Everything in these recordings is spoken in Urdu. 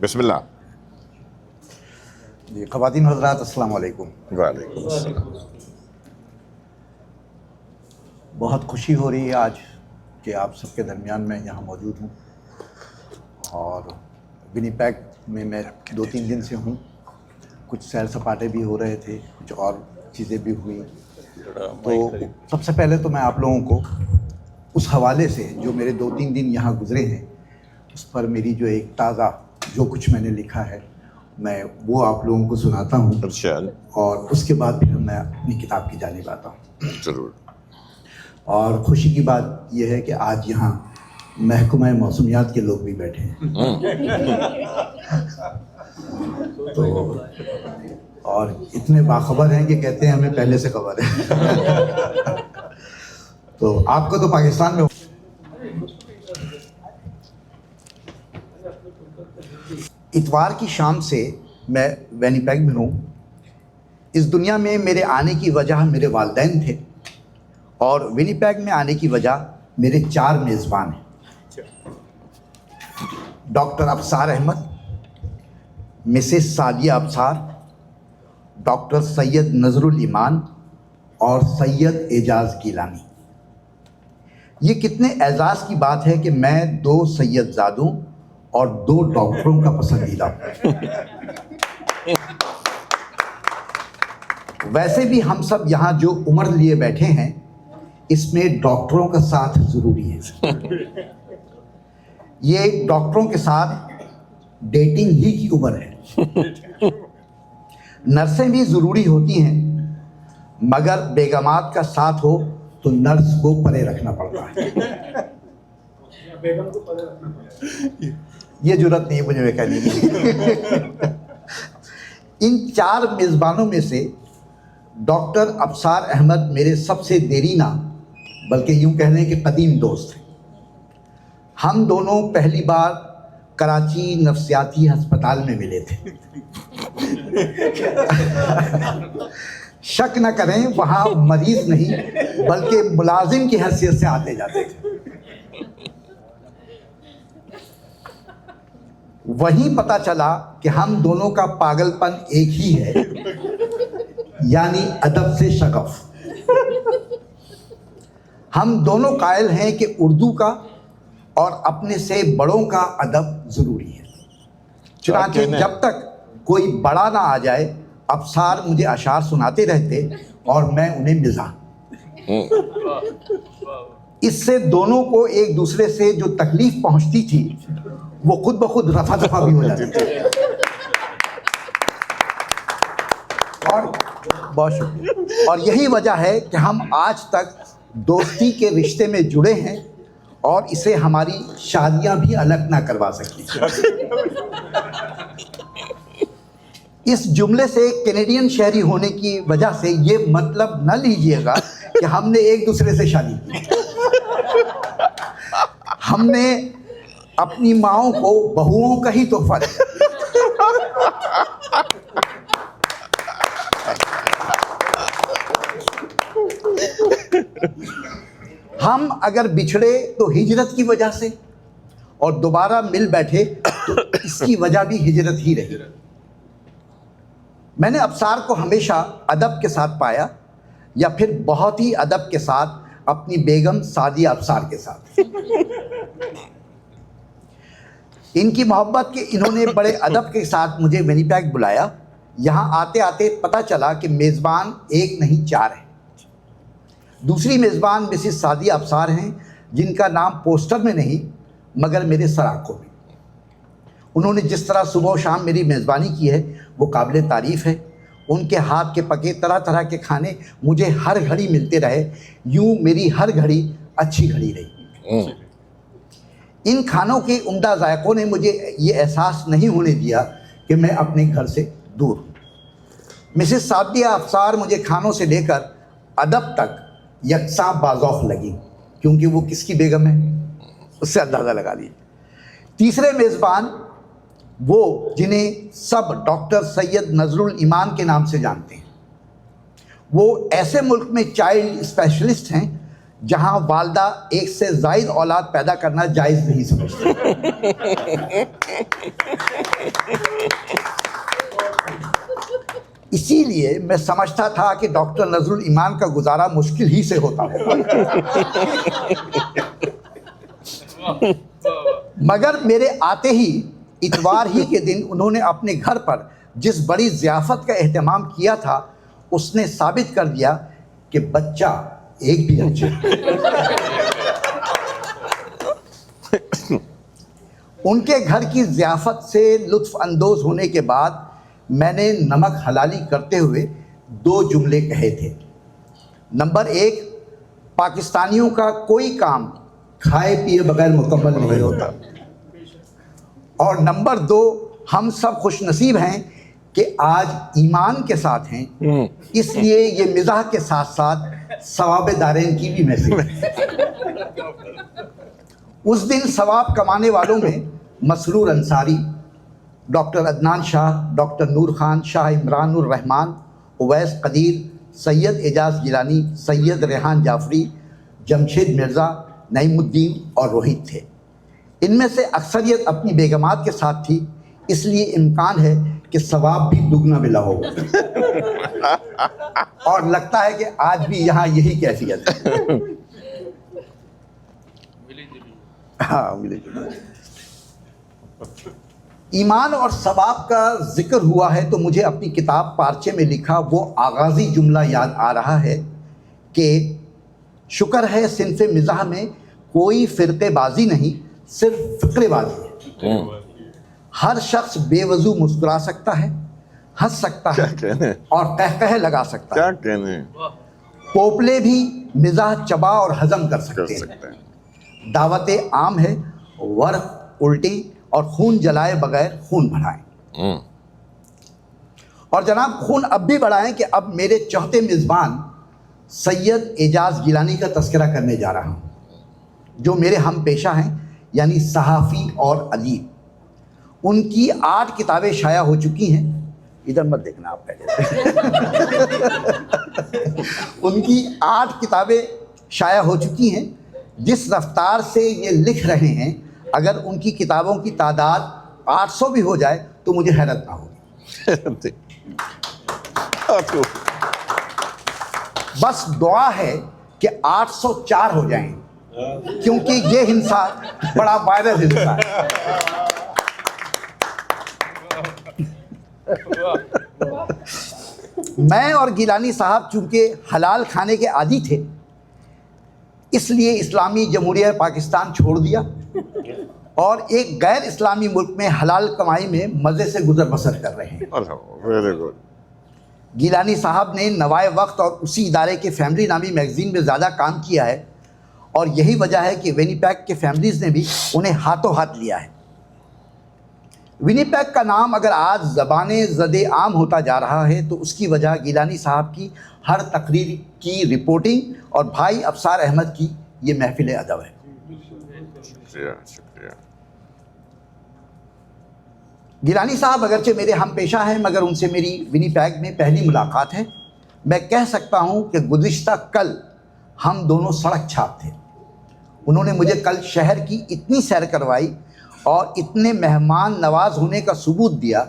بسم اللہ. جی خواتین حضرات السلام علیکم. وعلیکم السلام. بہت خوشی ہو رہی ہے آج کہ آپ سب کے درمیان میں یہاں موجود ہوں، اور ونیپیگ میں 2-3 دن سے ہوں. کچھ سیر سپاٹے بھی ہو رہے تھے، کچھ اور چیزیں بھی ہوئیں. تو سب سے پہلے تو میں آپ لوگوں کو اس حوالے سے جو میرے 2-3 دن یہاں گزرے ہیں اس پر میری جو ایک تازہ جو کچھ میں نے لکھا ہے میں وہ آپ لوگوں کو سناتا ہوں، اور اس کے بعد پھر میں اپنی کتاب کی جانب آتا ہوں. ضرور. اور خوشی کی بات یہ ہے کہ آج یہاں محکمہ موسمیات کے لوگ بھی بیٹھے ہیں. تو اور اتنے باخبر ہیں کہ کہتے ہیں ہمیں پہلے سے خبر ہے. تو آپ کو تو پاکستان میں اتوار کی شام سے میں ونیپیگ میں ہوں. اس دنیا میں میرے آنے کی وجہ میرے والدین تھے، اور ونیپیگ میں آنے کی وجہ میرے 4 میزبان ہیں. Doctor Absar Ahmed, Mrs Sadia Absar, doctor Syed Nazar ul-Iman اور سید اعجاز گیلانی. یہ کتنے اعزاز کی بات ہے کہ میں 2 سید زادوں اور 2 ڈاکٹروں کا پسندیدہ ہوں. ویسے بھی ہم سب یہاں جو عمر لیے بیٹھے ہیں اس میں ڈاکٹروں کا ساتھ ضروری ہے. یہ ڈاکٹروں کے ساتھ ڈیٹنگ ہی کی عمر ہے. نرسیں بھی ضروری ہوتی ہیں، مگر بیگمات کا ساتھ ہو تو نرس کو پرے رکھنا پڑتا ہے. یہ جرات نہیں مجھے کہنے کی. ان 4 میزبانوں میں سے ڈاکٹر ابصار احمد میرے سب سے دیرینہ بلکہ یوں کہہ لیں کہ قدیم دوست ہیں. ہم دونوں پہلی بار کراچی نفسیاتی ہسپتال میں ملے تھے. شک نہ کریں وہاں مریض نہیں بلکہ ملازم کی حیثیت سے آتے جاتے تھے. وہیں پتہ چلا کہ ہم دونوں کا پاگل پن ایک ہی ہے، یعنی ادب سے شغف. ہم دونوں قائل ہیں کہ اردو کا اور اپنے سے بڑوں کا ادب ضروری ہے. چنانچہ جب تک کوئی بڑا نہ آ جائے ابصار مجھے اشعار سناتے رہتے اور میں انہیں مزاح. اس سے دونوں کو ایک دوسرے سے جو تکلیف پہنچتی تھی وہ خود بخود رفع دفع بھی ہو جاتی تھی. اور بہت شکریہ. اور یہی وجہ ہے کہ ہم آج تک دوستی کے رشتے میں جڑے ہیں اور اسے ہماری شادیاں بھی الگ نہ کروا سکی. اس جملے سے کینیڈین شہری ہونے کی وجہ سے یہ مطلب نہ لیجئے گا کہ ہم نے ایک دوسرے سے شادی کی. ہم نے اپنی ماؤں کو بہوؤں کا ہی تحفہ دیا. ہم اگر بچھڑے تو ہجرت کی وجہ سے، اور دوبارہ مل بیٹھے تو اس کی وجہ بھی ہجرت ہی رہی. میں نے ابصار کو ہمیشہ ادب کے ساتھ پایا، یا پھر بہت ہی ادب کے ساتھ اپنی بیگم سعدیہ ابصار کے ساتھ. ان کی محبت کہ انہوں نے بڑے ادب کے ساتھ مجھے ونیپیگ بلایا. یہاں آتے آتے پتہ چلا کہ میزبان ایک نہیں 4 ہیں. دوسری میزبان مسز سعدیہ ابصار ہیں، جن کا نام پوسٹر میں نہیں مگر میرے سر آنکھوں میں. انہوں نے جس طرح صبح و شام میری میزبانی کی ہے وہ قابل تعریف ہے. ان کے ہاتھ کے پکے طرح طرح کے کھانے مجھے ہر گھڑی ملتے رہے، یوں میری ہر گھڑی اچھی گھڑی رہی. ان کھانوں کے عمدہ ذائقوں نے مجھے یہ احساس نہیں ہونے دیا کہ میں اپنے گھر سے دور ہوں. مسز سعدیہ ابصار مجھے کھانوں سے لے کر ادب تک یکساں باذوق لگی، کیونکہ وہ کس کی بیگم ہے اس سے اندازہ لگا لیجیے. تیسرے میزبان وہ جنہیں سب ڈاکٹر سید نذر الایمان کے نام سے جانتے ہیں. وہ ایسے ملک میں چائلڈ اسپیشلسٹ ہیں جہاں والدہ ایک سے زائد اولاد پیدا کرنا جائز نہیں سمجھتی. اسی لیے میں سمجھتا تھا کہ ڈاکٹر نذر الایمان کا گزارا مشکل ہی سے ہوتا ہوگا. مگر میرے آتے ہی اتوار ہی کے دن انہوں نے اپنے گھر پر جس بڑی ضیافت کا اہتمام کیا تھا اس نے ثابت کر دیا کہ بچہ ایک بھی اچھا. ان کے گھر کی ضیافت سے لطف اندوز ہونے کے بعد میں نے نمک حلالی کرتے ہوئے 2 جملے کہے تھے. نمبر 1، پاکستانیوں کا کوئی کام کھائے پیے بغیر مکمل نہیں ہوتا. اور نمبر 2، ہم سب خوش نصیب ہیں کہ آج ایمان کے ساتھ ہیں، اس لیے یہ مزاح کے ساتھ ساتھ ثواب دارین کی بھی محفل ہے. اس دن ثواب کمانے والوں میں مسرور انصاری، ڈاکٹر عدنان شاہ، ڈاکٹر نور خان، شاہ عمران الرحمان، اویس قدیر، سید اعجاز گیلانی، سید ریحان جعفری، جمشید مرزا، نعیم الدین اور روہت تھے. ان میں سے اکثریت اپنی بیگمات کے ساتھ تھی، اس لیے امکان ہے کہ ثواب بھی دگنا ملا ہوگا. اور لگتا ہے کہ آج بھی یہاں یہی کیفیت ہے. ہاں ملی جلی. ایمان اور ثواب کا ذکر ہوا ہے تو مجھے اپنی کتاب پارچے میں لکھا وہ آغازی جملہ یاد آ رہا ہے کہ شکر ہے صنف مزاح میں کوئی فرقے بازی نہیں، صرف فقرے بازی ہے. ہر شخص بے وضو مسکرا سکتا ہے، ہنس سکتا ہے اور قہقہے لگا سکتا ہے. پوپلے بھی مزاح چبا اور ہضم کر سکتے ہیں. دعوت عام ہے ورق الٹی اور خون جلائے بغیر خون بڑھائیں. اور جناب خون اب بھی بڑھائیں کہ اب میرے چوتھے میزبان سید اعجاز گیلانی کا تذکرہ کرنے جا رہا ہوں، جو میرے ہم پیشہ ہیں، یعنی صحافی اور ادیب. ان کی 8 کتابیں شائع ہو چکی ہیں. ادھر مت دیکھنا آپ پہلے. ان کی 8 کتابیں شائع ہو چکی ہیں. جس رفتار سے یہ لکھ رہے ہیں، اگر ان کی کتابوں کی تعداد 800 بھی ہو جائے تو مجھے حیرت نہ ہوگی. بس دعا ہے کہ 804 ہو جائیں، کیونکہ یہ ہنسا بڑا وائرل ہنسا ہے. میں اور گیلانی صاحب چونکہ حلال کھانے کے عادی تھے، اس لیے اسلامی جمہوریہ پاکستان چھوڑ دیا اور ایک غیر اسلامی ملک میں حلال کمائی میں مزے سے گزر بسر کر رہے ہیں. گیلانی صاحب نے نوائے وقت اور اسی ادارے کے فیملی نامی میگزین میں زیادہ کام کیا ہے، اور یہی وجہ ہے کہ ونیپیگ کے فیملیز نے بھی انہیں ہاتھوں ہاتھ لیا ہے. ونیپیگ کا نام اگر آج زبان زد عام ہوتا جا رہا ہے تو اس کی وجہ گیلانی صاحب کی ہر تقریر کی رپورٹنگ اور بھائی ابصار احمد کی یہ محفل ادب ہے. شکریہ. گیلانی صاحب اگرچہ میرے ہم پیشہ ہیں، مگر ان سے میری ونیپیگ میں پہلی ملاقات ہے. میں کہہ سکتا ہوں کہ گزشتہ کل ہم دونوں سڑک چھاپ تھے. انہوں نے مجھے کل شہر کی اتنی سیر کروائی اور اتنے مہمان نواز ہونے کا ثبوت دیا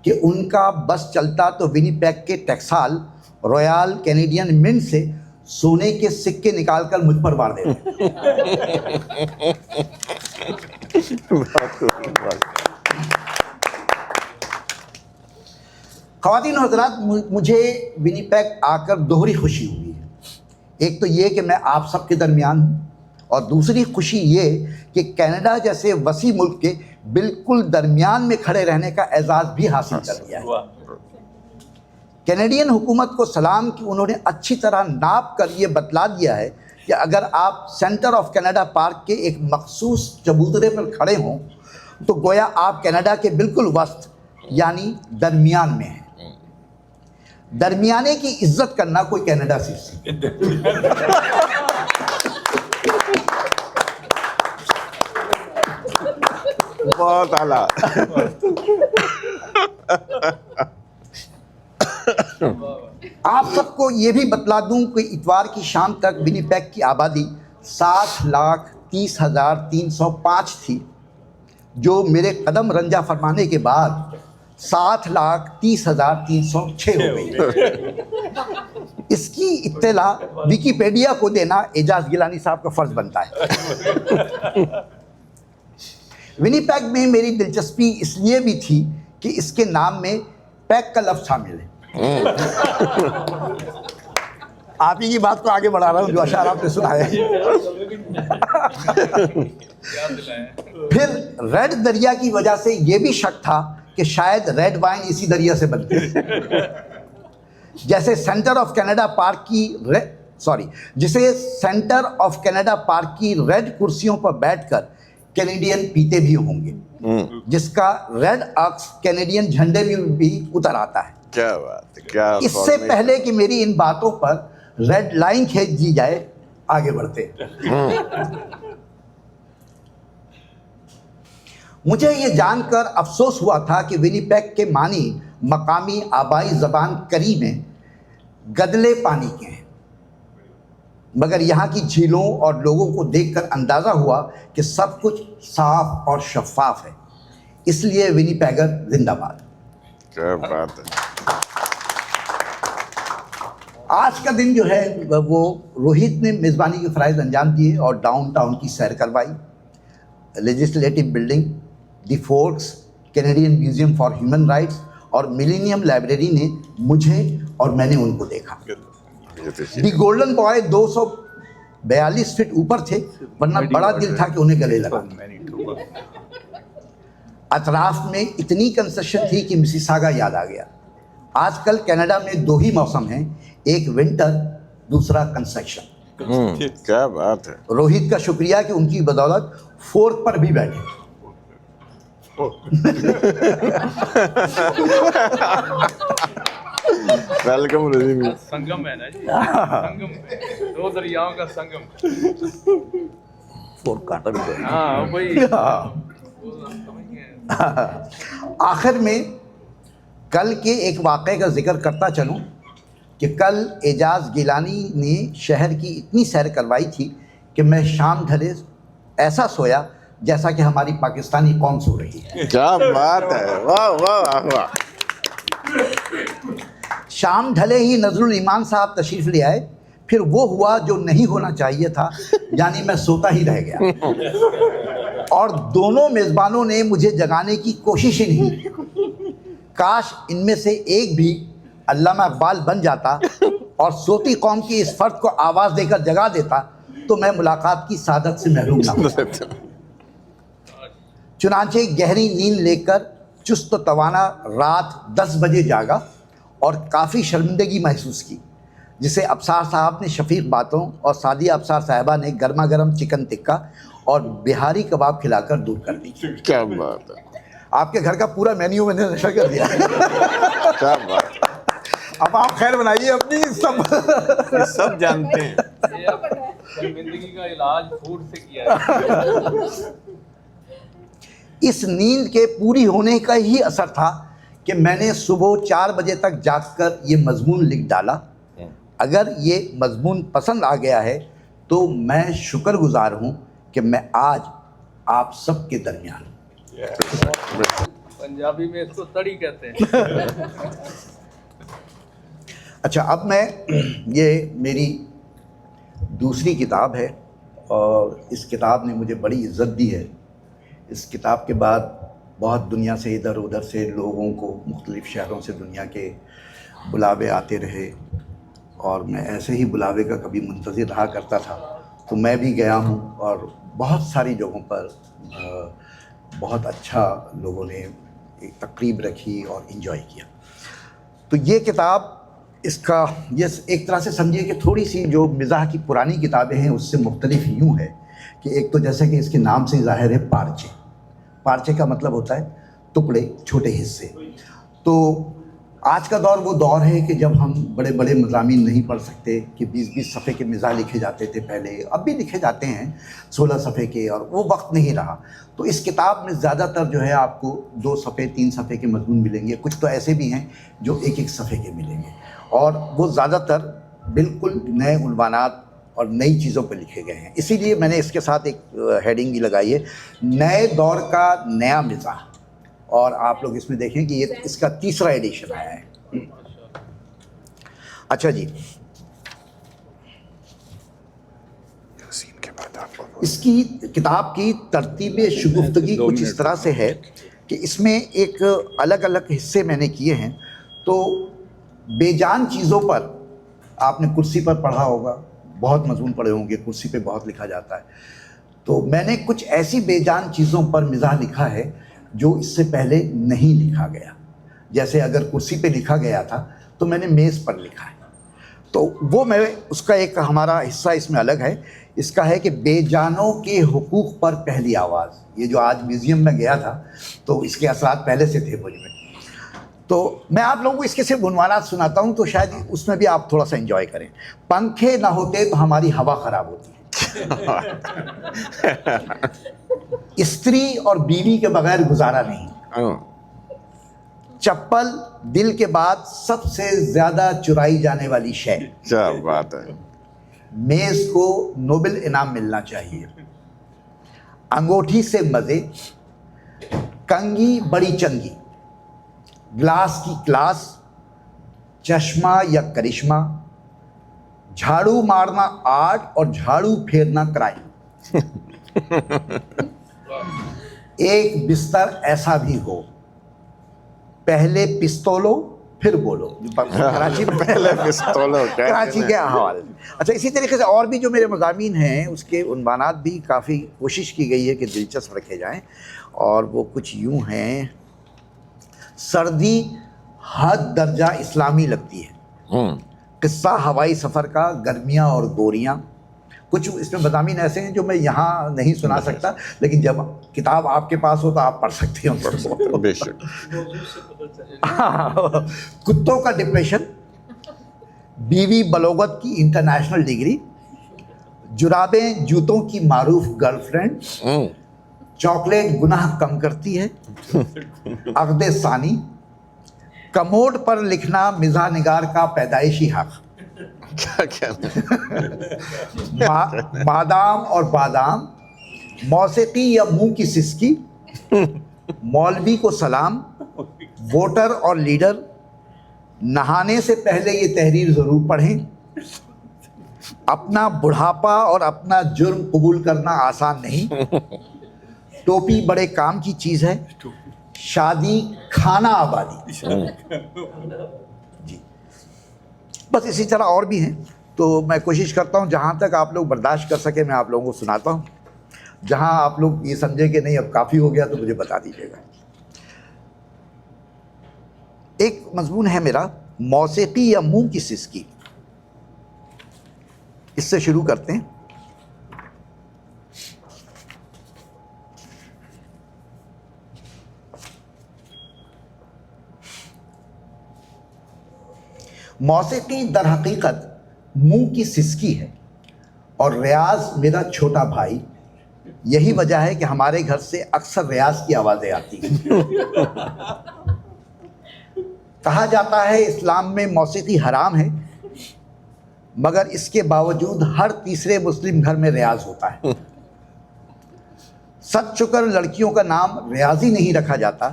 کہ ان کا بس چلتا تو ونیپیگ کے ٹیکسال رویال کینیڈین منٹ سے سونے کے سکے نکال کر مجھ پر وار دیتے. خواتین و حضرات، مجھے ونیپیگ آ کر دوہری خوشی ہوئی ہے. ایک تو یہ کہ میں آپ سب کے درمیان ہوں، اور دوسری خوشی یہ کہ کینیڈا جیسے وسیع ملک کے بالکل درمیان میں کھڑے رہنے کا اعزاز بھی حاصل کر لیا ہے. کینیڈین حکومت کو سلام کہ انہوں نے اچھی طرح ناپ کر یہ بتلا دیا ہے کہ اگر آپ سینٹر آف کینیڈا پارک کے ایک مخصوص چبوترے پر کھڑے ہوں تو گویا آپ کینیڈا کے بالکل وسط یعنی درمیان میں ہیں. درمیانے کی عزت کرنا کوئی کینیڈا سے بہت اعلیٰ. آپ سب کو یہ بھی بتلا دوں کہ اتوار کی شام تک ونیپیگ کی آبادی 60,30,305 تھی، جو میرے قدم رنجہ فرمانے کے بعد 60,30,306 ہو گئی۔ اس کی اطلاع ویکیپیڈیا کو دینا اعجاز گیلانی صاحب کا فرض بنتا ہے۔ ونیپیگ میں میری دلچسپی اس لیے بھی تھی کہ اس کے نام میں پیگ کا لفظ شامل ہے۔ آپ ہی کی بات کو آگے بڑھا رہا ہوں جو اشعار آپ نے سنائے۔ پھر ریڈ دریا کی وجہ سے یہ بھی شک تھا کہ شاید ریڈ وائن اسی دریا سے بنتی ہے، جیسے سینٹر آف کینیڈا پارک کی ریڈ کرسیوں پر بیٹھ کر کینیڈین پیتے بھی ہوں گے، جس کا ریڈ عکس کینیڈین جھنڈے میں بھی اتر آتا ہے۔ کیا بات ہے، کیا اس سے پہلے کہ میری ان باتوں پر ریڈ لائن کھینچ دی جائے، آگے بڑھتے۔ مجھے یہ جان کر افسوس ہوا تھا کہ ونیپیگ کے معنی مقامی آبائی زبان کری میں گدلے پانی کے ہیں، مگر یہاں کی جھیلوں اور لوگوں کو دیکھ کر اندازہ ہوا کہ سب کچھ صاف اور شفاف ہے، اس لیے ونیپیگر زندہ باد۔ کیا بات ہے۔ آج کا دن جو ہے وہ روہت نے میزبانی کے فرائض انجام دیے اور ڈاؤن ٹاؤن کی سیر کروائی۔ Legislative building, the forex, Canadian museum for human rights اور ملینیم لائبریری نے مجھے اور میں نے ان کو دیکھا۔ دی گولڈن بوائے 242 فٹ اوپر تھے، ورنہ بڑا دل تھا کہ انہیں گلے لگا۔ اطراف میں اتنی کنسٹرکشن تھی کہ مسیساگا یاد آ گیا۔ آج کل کینیڈا میں 2 ہی موسم ہیں، ایک ونٹر، دوسرا کنسٹرکشن۔ کیا بات ہے۔ روہت کا شکریہ کہ ان کی بدولت 4th پر بھی بیٹھے۔ ویلکم رضیم۔ سنگم ہے نا جی، سنگم 2 دریاؤں کا سنگم۔ ہاں وہی۔ آخر میں کل کے ایک واقعے کا ذکر کرتا چلوں کہ کل اعجاز گیلانی نے شہر کی اتنی سیر کروائی تھی کہ میں شام ڈھلے ایسا سویا جیسا کہ ہماری پاکستانی قوم سو رہی ہے۔ کیا بات ہے، واہ واہ واہ۔ شام ڈھلے ہی نظر الایمان صاحب تشریف لے آئے، پھر وہ ہوا جو نہیں ہونا چاہیے تھا، یعنی میں سوتا ہی رہ گیا، اور دونوں میزبانوں نے مجھے جگانے کی کوشش ہی نہیں کی۔ کاش ان میں سے ایک بھی علامہ اقبال بن جاتا اور سوتی قوم کی اس فرد کو آواز دے کر جگا دیتا تو میں ملاقات کی سعادت سے محروم نہ ہوتا۔ چنانچہ گہری نیند لے کر چست و توانا رات 10 بجے جاگا اور کافی شرمندگی محسوس کی، جسے ابصار صاحب نے شفیق باتوں اور سعدیہ ابصار صاحبہ نے گرما گرم چکن ٹکا اور بہاری کباب کھلا کر دور کر دی۔ کیا بات ہے، آپ کے گھر کا پورا مینیو میں نے نشر کر دیا۔ کیا بات ہے۔ اب آپ خیر بنائیے اپنی، سب جانتے ہیں۔ شرمندگی کا علاج فوڈ سے کیا ہے۔ اس نیند کے پوری ہونے کا ہی اثر تھا کہ میں نے صبح 4 بجے تک جاگ کر یہ مضمون لکھ ڈالا۔ اگر یہ مضمون پسند آ گیا ہے تو میں شکر گزار ہوں کہ میں آج آپ سب کے درمیان ہوں۔ پنجابی میں اس کو تڑی کہتے ہیں۔ اچھا، اب میں یہ میری دوسری کتاب ہے اور اس کتاب نے مجھے بڑی عزت دی ہے۔ اس کتاب کے بعد بہت دنیا سے ادھر ادھر سے لوگوں کو مختلف شہروں سے دنیا کے بلاوے آتے رہے، اور میں ایسے ہی بلاوے کا کبھی منتظر رہا کرتا تھا، تو میں بھی گیا ہوں اور بہت ساری جگہوں پر بہت اچھا لوگوں نے ایک تقریب رکھی اور انجوائے کیا۔ تو یہ کتاب، اس کا یہ ایک طرح سے سمجھیے کہ تھوڑی سی جو مزاح کی پرانی کتابیں ہیں اس سے مختلف یوں ہے کہ ایک تو جیسے کہ اس کے نام سے ظاہر ہے پارچے۔ پارچے کا مطلب ہوتا ہے ٹکڑے، چھوٹے حصے۔ تو آج کا دور وہ دور ہے کہ جب ہم بڑے بڑے مضامین نہیں پڑھ سکتے، کہ 20-20 صفحے کے مزاح لکھے جاتے تھے پہلے، اب بھی لکھے جاتے ہیں 16 صفحے کے، اور وہ وقت نہیں رہا۔ تو اس کتاب میں زیادہ تر جو ہے آپ کو 2 صفحے 3 صفحے کے مضمون ملیں گے، کچھ تو ایسے بھی ہیں جو 1-1 صفحے کے ملیں گے، اور وہ زیادہ تر بالکل نئے عنوانات اور نئی چیزوں پہ لکھے گئے ہیں. اسی لیے میں نے اس کے ساتھ ایک ہیڈنگ بھی لگائی ہے، نئے دور کا نیا مزاح. اور آپ لوگ اس میں دیکھیں کہ یہ اس کا 3را ایڈیشن آیا ہے. اچھا جی، اس کی کتاب کی ترتیب شگفتگی کچھ اس طرح سے ہے کہ اس میں ایک الگ الگ حصے میں نے کیے ہیں. تو بے جان چیزوں پر آپ نے کرسی پر پڑھا ہوگا، بہت مضمون پڑھے ہوں گے، کرسی پہ بہت لکھا جاتا ہے. تو میں نے کچھ ایسی بے جان چیزوں پر مزاح لکھا ہے جو اس سے پہلے نہیں لکھا گیا. جیسے اگر کرسی پہ لکھا گیا تھا تو میں نے میز پر لکھا ہے. تو وہ میں اس کا ایک ہمارا حصہ اس میں الگ ہے. اس کا ہے کہ بے جانوں کے حقوق پر پہلی آواز. یہ جو آج میوزیم میں گیا تھا تو اس کے اثرات پہلے سے تھے مجھ میں. تو میں آپ لوگوں کو اس کے صرف عنوانات سناتا ہوں تو شاید اس میں بھی آپ تھوڑا سا انجوائے کریں. پنکھے نہ ہوتے تو ہماری ہوا خراب ہوتی ہے. استری اور بیوی کے بغیر گزارا نہیں. چپل دل کے بعد سب سے زیادہ چرائی جانے والی شے. کیا بات ہے. میز کو نوبل انعام ملنا چاہیے. انگوٹھی سے مزے، کنگھی بڑی چنگی، گلاس کی کلاس، چشمہ یا کرشمہ، جھاڑو مارنا آرٹ اور جھاڑو پھیرنا کرائم. ایک بستر ایسا بھی ہو، پہلے پستولو پھر بولو. کراچی میں پہلے پستولو کراچی کے حوالے. اچھا، اسی طریقے سے اور بھی جو میرے مضامین ہیں اس کے عنوانات بھی کافی کوشش کی گئی ہے کہ دلچسپ رکھے جائیں. اور وہ کچھ یوں ہیں: سردی حد درجہ اسلامی لگتی ہے، قصہ ہوائی سفر کا، گرمیاں اور گوریاں. کچھ اس میں مضامین ایسے ہیں جو میں یہاں نہیں سنا سکتا، لیکن جب کتاب آپ کے پاس ہو تو آپ پڑھ سکتے ہیں. بے شک. کتوں کا ڈپریشن، بیوی بلوغت کی انٹرنیشنل ڈگری، جرابیں جوتوں کی معروف گرل فرینڈ، چاکلیٹ گناہ کم کرتی ہے، عقد ثانی، کموڈ پر لکھنا مزاح نگار کا پیدائشی حق، بادام اور بادام، موسیقی یا منہ کی سسکی، مولوی کو سلام، ووٹر اور لیڈر، نہانے سے پہلے یہ تحریر ضرور پڑھیں، اپنا بڑھاپا اور اپنا جرم قبول کرنا آسان نہیں، ٹوپی بڑے کام کی چیز ہے، شادی کھانا آبادی. جی بس اسی طرح اور بھی ہیں. تو میں کوشش کرتا ہوں جہاں تک آپ لوگ برداشت کر سکیں میں آپ لوگوں کو سناتا ہوں. جہاں آپ لوگ یہ سمجھیں کہ نہیں اب کافی ہو گیا تو مجھے بتا دیجیے گا. ایک مضمون ہے میرا، موسیقی یا منہ کی سسکی. اس سے شروع کرتے ہیں. موسیقی در حقیقت منہ کی سسکی ہے اور ریاض میرا چھوٹا بھائی. یہی وجہ ہے کہ ہمارے گھر سے اکثر ریاض کی آوازیں آتی ہیں. کہا جاتا ہے اسلام میں موسیقی حرام ہے، مگر اس کے باوجود ہر تیسرے مسلم گھر میں ریاض ہوتا ہے. سچ شکر لڑکیوں کا نام ریاضی نہیں رکھا جاتا،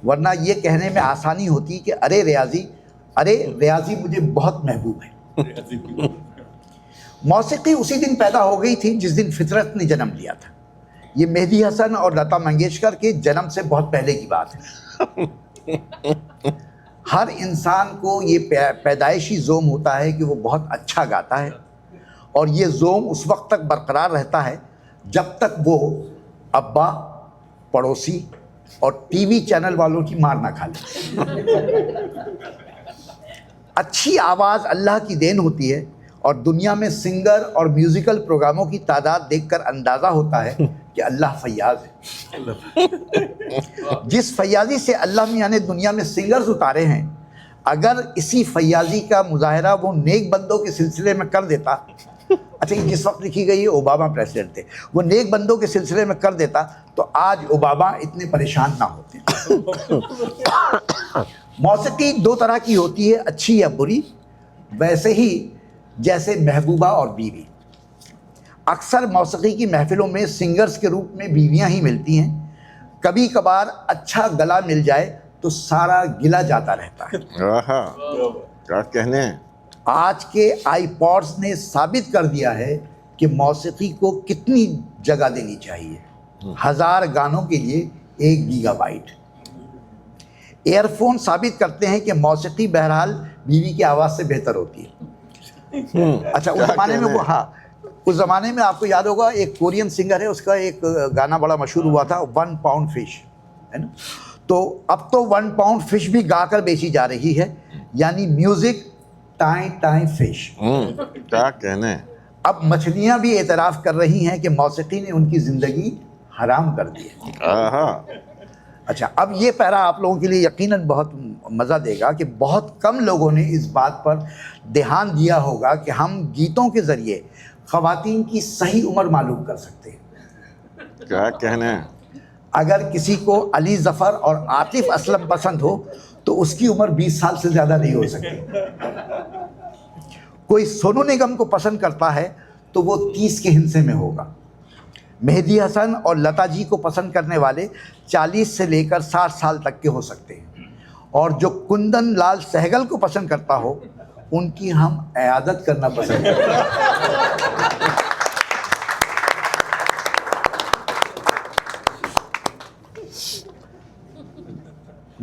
ورنہ یہ کہنے میں آسانی ہوتی کہ ارے ریاضی مجھے بہت محبوب ہے. موسیقی اسی دن پیدا ہو گئی تھی جس دن فطرت نے جنم لیا تھا. یہ مہدی حسن اور لتا منگیشکر کے جنم سے بہت پہلے کی بات ہے. ہر انسان کو یہ پیدائشی زوم ہوتا ہے کہ وہ بہت اچھا گاتا ہے، اور یہ زوم اس وقت تک برقرار رہتا ہے جب تک وہ ابا، پڑوسی اور ٹی وی چینل والوں کی مار نہ کھا لے. اچھی آواز اللہ کی دین ہوتی ہے، اور دنیا میں سنگر اور میوزیکل پروگراموں کی تعداد دیکھ کر اندازہ ہوتا ہے کہ اللہ فیاض ہے. جس فیاضی سے اللہ میاں نے دنیا میں سنگرز اتارے ہیں، اگر اسی فیاضی کا مظاہرہ وہ نیک بندوں کے سلسلے میں کر دیتا. اچھا، یہ جس وقت لکھی گئی ہے اوباما پریزیڈنٹ تھے، وہ نیک بندوں کے سلسلے میں کر دیتا تو آج اوباما اتنے پریشان نہ ہوتے. موسیقی دو طرح کی ہوتی ہے، اچھی یا بری. ویسے ہی جیسے محبوبہ اور بیوی. اکثر موسیقی کی محفلوں میں سنگرز کے روپ میں بیویاں ہی ملتی ہیں. کبھی کبھار اچھا گلا مل جائے تو سارا گلا جاتا رہتا ہے. کیا کہنے ہیں. آج کے آئی پوڈز نے ثابت کر دیا ہے کہ موسیقی کو کتنی جگہ دینی چاہیے. 1000 گانوں کے لیے 1 گیگا بائٹ. ایئر فون ثابت کرتے ہیں کہ موسیقی بہرحال بیوی کی آواز سے بہتر ہوتی ہے. اچھا اس زمانے میں اس زمانے میں آپ کو یاد ہوگا ایک کورین سنگر ہے, اس کا ایک گانا بڑا مشہور ہوا تھا 1 پاؤنڈ فش, ہے نا. تو اب تو 1 پاؤنڈ فش بھی گا کر بیچی جا رہی ہے, یعنی میوزک ٹائیں ٹائیں فش. کیا کہنے ہیں. اب مچھلیاں بھی اعتراف کر رہی ہیں کہ موسیقی نے ان کی زندگی حرام کر دی ہے. اچھا اب یہ پیرا آپ لوگوں کے لیے یقیناً بہت مزہ دے گا کہ بہت کم لوگوں نے اس بات پر دھیان دیا ہوگا کہ ہم گیتوں کے ذریعے خواتین کی صحیح عمر معلوم کر سکتے ہیں. کیا کہنے ہیں. اگر کسی کو علی ظفر اور عاطف اسلم پسند ہو تو اس کی عمر 20 سال سے زیادہ نہیں ہو سکتی. کوئی سونو نگم کو پسند کرتا ہے تو وہ 30 کے ہندسے میں ہوگا. مہدی حسن اور لتا جی کو پسند کرنے والے 40 سے لے کر 60 سال تک کے ہو سکتے ہیں. اور جو کندن لال سہگل کو پسند کرتا ہو ان کی ہم عیادت کرنا پسند کرتے ہیں.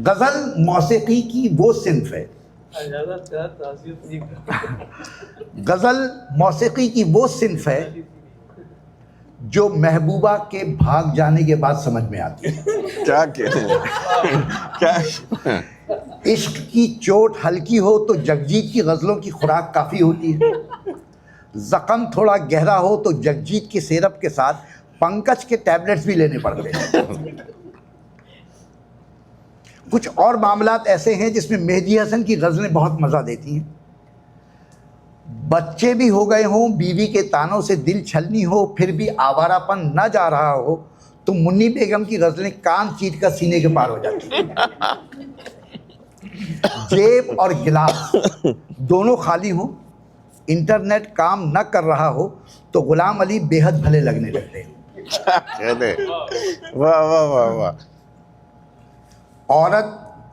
غزل موسیقی کی وہ صنف ہے غزل موسیقی کی وہ صنف ہے جو محبوبہ کے بھاگ جانے کے بعد سمجھ میں آتی ہے. کیا کہنے ہیں. کیا عشق کی چوٹ ہلکی ہو تو جگجیت کی غزلوں کی خوراک کافی ہوتی ہے. زخم تھوڑا گہرا ہو تو جگجیت کے سیرپ کے ساتھ پنکج کے ٹیبلٹس بھی لینے پڑتے ہیں. کچھ اور معاملات ایسے ہیں جس میں مہدی حسن کی غزلیں بہت مزہ دیتی ہیں. بچے بھی ہو گئے ہوں, بیوی کے تانوں سے دل چھلنی ہو, پھر بھی آوارہ پن نہ جا رہا ہو تو منی بیگم کی غزلیں کان چیٹ کر سینے کے پار ہو جاتی ہیں. جیب اور گلاس دونوں خالی ہوں, انٹرنیٹ کام نہ کر رہا ہو تو غلام علی بے حد بھلے لگنے لگتے ہیں. کیا کہنے. واہ واہ واہ واہ. عورت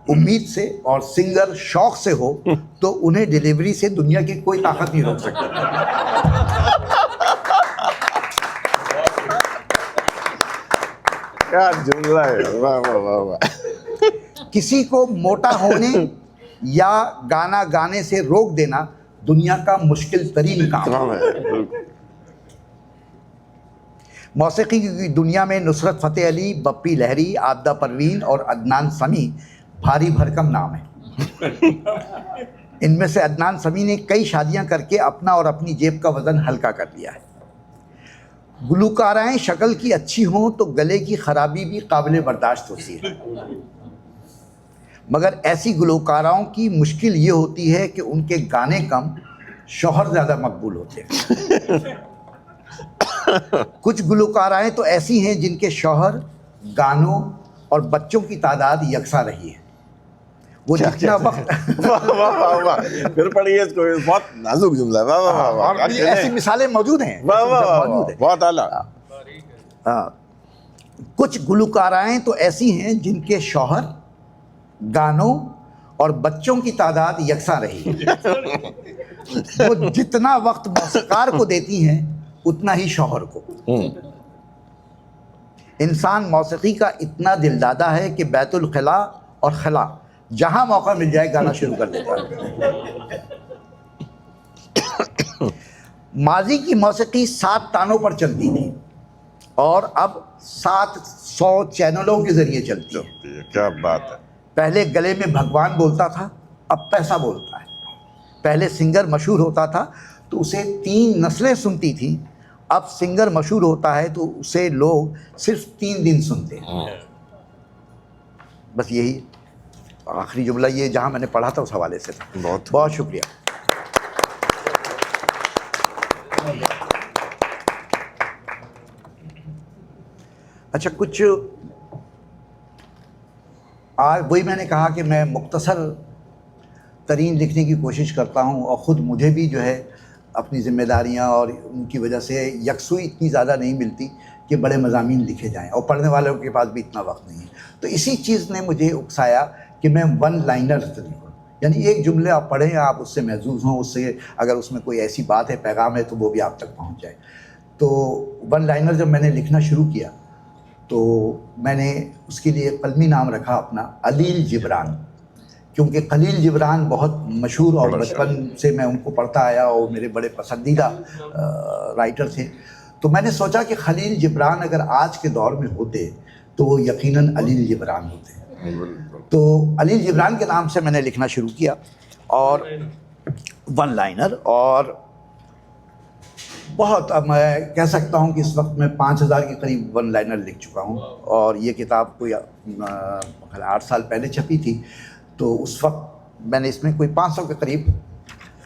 امید سے اور سنگر شوق سے ہو تو انہیں ڈیلیوری سے دنیا کی کوئی طاقت نہیں روک سکتی. کیا جملہ ہے. واہ واہ واہ واہ. کسی کو موٹا ہونے یا گانا گانے سے روک دینا دنیا کا مشکل ترین کام ہے. موسیقی کی دنیا میں نصرت فتح علی, بپی لہری, عابدہ پروین اور عدنان سمیع بھاری بھرکم نام ہے. ان میں سے عدنان سمیع نے کئی شادیاں کر کے اپنا اور اپنی جیب کا وزن ہلکا کر لیا ہے. گلوکارائیں شکل کی اچھی ہوں تو گلے کی خرابی بھی قابل برداشت ہوتی ہے, مگر ایسی گلوکاراؤں کی مشکل یہ ہوتی ہے کہ ان کے گانے کم, شوہر زیادہ مقبول ہوتے ہیں. کچھ گلوکارائیں تو ایسی ہیں جن کے شوہر, گانوں اور بچوں کی تعداد یکساں رہی ہے. وہ جتنا وقت واہ واہ واہ واہ. پھر پڑھیے اس کو, بہت نازک جملہ ہے. واہ واہ واہ. اور ایسی مثالیں موجود ہیں. واہ واہ واہ. بہت اعلیٰ. کچھ گلوکارائیں تو ایسی ہیں جن کے شوہر, گانوں اور بچوں کی تعداد یکساں رہی ہے. وہ جتنا وقت موسیقار کو دیتی ہیں اتنا ہی شوہر کو. انسان موسیقی کا اتنا دل دادا ہے کہ بیت الخلا اور خلا جہاں موقع مل جائے گانا شروع کر دیتا ہے. ماضی کی موسیقی 7 تانوں پر چلتی تھی اور اب 700 چینلوں کے ذریعے چلتی ہے. کیا بات ہے. پہلے گلے میں بھگوان بولتا تھا, اب پیسہ بولتا ہے. پہلے سنگر مشہور ہوتا تھا تو اسے 3 نسلیں سنتی تھیں, اب سنگر مشہور ہوتا ہے تو اسے لوگ صرف 3 دن سنتے ہیں. بس یہی آخری جملہ یہ جہاں میں نے پڑھا تھا اس حوالے سے تھا. بہت بہت شکریہ. اچھا کچھ آج وہی میں نے کہا کہ میں مختصر ترین لکھنے کی کوشش کرتا ہوں، اور خود مجھے بھی جو ہے اپنی ذمہ داریاں اور ان کی وجہ سے یکسوئی اتنی زیادہ نہیں ملتی کہ بڑے مضامین لکھے جائیں، اور پڑھنے والوں کے پاس بھی اتنا وقت نہیں ہے. تو اسی چیز نے مجھے اکسایا کہ میں ون لائنر لکھوں، یعنی ایک جملے آپ پڑھیں، آپ اس سے محظوظ ہوں، اس سے اگر اس میں کوئی ایسی بات ہے، پیغام ہے، تو وہ بھی آپ تک پہنچ جائے. تو ون لائنر جب میں نے لکھنا شروع کیا تو میں نے اس کے لیے قلمی نام رکھا اپنا علیل جبران، کیونکہ خلیل جبران بہت مشہور اور بچپن سے میں ان کو پڑھتا آیا اور میرے بڑے پسندیدہ رائٹر تھے. تو میں نے سوچا کہ خلیل جبران اگر آج کے دور میں ہوتے تو وہ یقیناً علیل جبران ہوتے. تو علیل جبران کے نام سے میں نے لکھنا شروع کیا، اور ون لائنر، اور بہت، اب میں کہہ سکتا ہوں کہ اس وقت میں 5000 کے قریب ون لائنر لکھ چکا ہوں. اور یہ کتاب کوئی 8 سال پہلے چھپی تھی، تو اس وقت میں نے اس میں کوئی 500 کے قریب